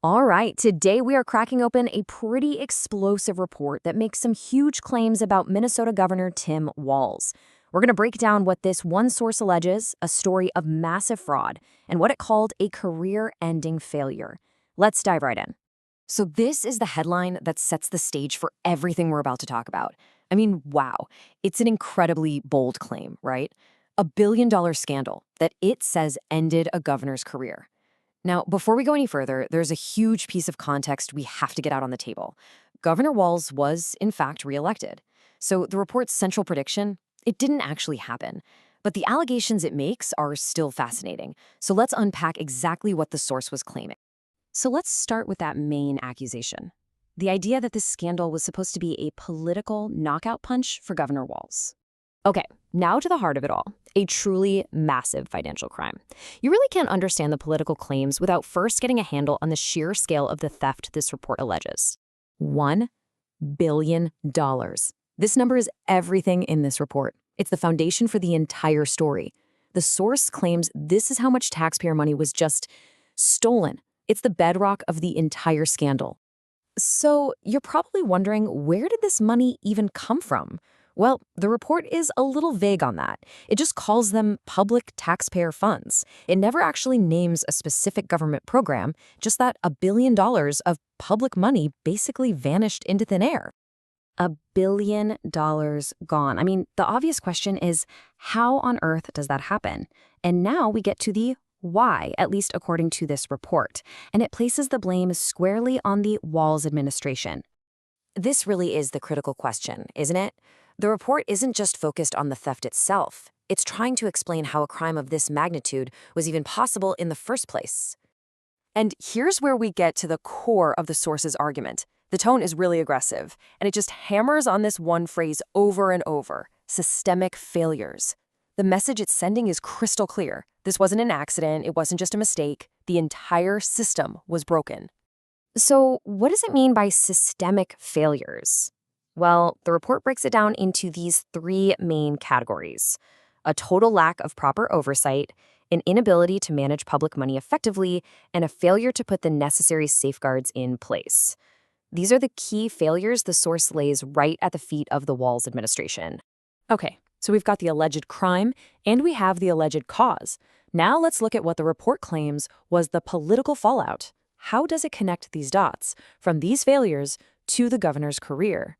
All right, today we are cracking open a pretty explosive report that makes some huge claims about Minnesota Governor Tim Walz. We're going to break down what this one source alleges, a story of massive fraud, and what it called a career-ending failure. Let's dive right in. So this is the headline that sets the stage for everything we're about to talk about. I mean, wow, it's an incredibly bold claim, right? $1 billion scandal that it says ended a governor's career. Now, before we go any further, there's a huge piece of context we have to get out on the table. Governor Walz was, in fact, reelected. So the report's central prediction, it didn't actually happen. But the allegations it makes are still fascinating. So let's unpack exactly what the source was claiming. So let's start with that main accusation. The idea that this scandal was supposed to be a political knockout punch for Governor Walz. Okay, now to the heart of it all, a truly massive financial crime. You really can't understand the political claims without first getting a handle on the sheer scale of the theft this report alleges. $1 billion. This number is everything in this report. It's the foundation for the entire story. The source claims this is how much taxpayer money was just stolen. It's the bedrock of the entire scandal. So you're probably wondering, where did this money even come from? Well, the report is a little vague on that. It just calls them public taxpayer funds. It never actually names a specific government program, just that $1 billion of public money basically vanished into thin air. $1 billion gone. I mean, the obvious question is, how on earth does that happen? And now we get to the why, at least according to this report. And it places the blame squarely on the Walz administration. This really is the critical question, isn't it? The report isn't just focused on the theft itself. It's trying to explain how a crime of this magnitude was even possible in the first place. And here's where we get to the core of the source's argument. The tone is really aggressive, and it just hammers on this one phrase over and over: systemic failures. The message it's sending is crystal clear. This wasn't an accident, it wasn't just a mistake. The entire system was broken. So what does it mean by systemic failures? Well, the report breaks it down into these three main categories: a total lack of proper oversight, an inability to manage public money effectively, and a failure to put the necessary safeguards in place. These are the key failures the source lays right at the feet of the Walz administration. Okay, so we've got the alleged crime, and we have the alleged cause. Now let's look at what the report claims was the political fallout. How does it connect these dots from these failures to the governor's career?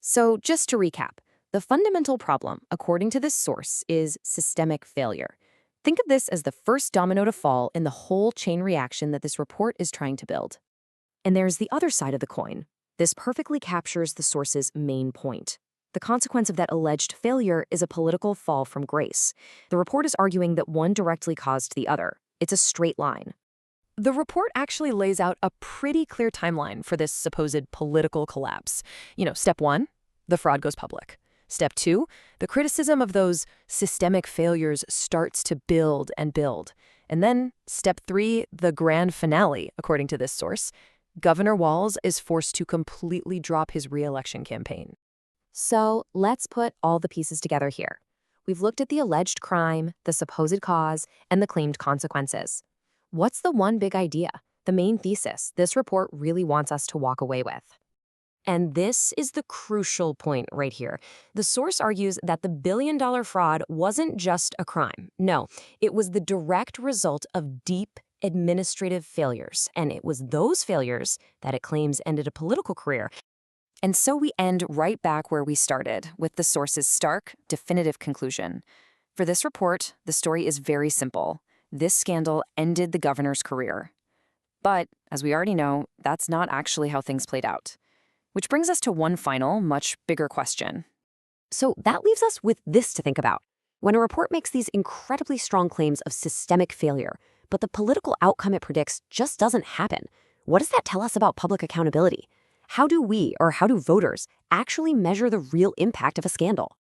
So just to recap, the fundamental problem, according to this source, is systemic failure. Think of this as the first domino to fall in the whole chain reaction that this report is trying to build. And there's the other side of the coin. This perfectly captures the source's main point. The consequence of that alleged failure is a political fall from grace. The report is arguing that one directly caused the other. It's a straight line. The report actually lays out a pretty clear timeline for this supposed political collapse. Step 1, the fraud goes public. Step 2, the criticism of those systemic failures starts to build and build. And then step 3, the grand finale, according to this source, Governor Walz is forced to completely drop his re-election campaign. So let's put all the pieces together here. We've looked at the alleged crime, the supposed cause, and the claimed consequences. What's the one big idea, the main thesis this report really wants us to walk away with? And this is the crucial point right here. The source argues that the $1 billion fraud wasn't just a crime. No, it was the direct result of deep administrative failures. And it was those failures that it claims ended a political career. And so we end right back where we started, with the source's stark, definitive conclusion. For this report, the story is very simple. This scandal ended the governor's career. But, as we already know, that's not actually how things played out. Which brings us to one final, much bigger question. So that leaves us with this to think about. When a report makes these incredibly strong claims of systemic failure, but the political outcome it predicts just doesn't happen, what does that tell us about public accountability? How do we, or how do voters, actually measure the real impact of a scandal?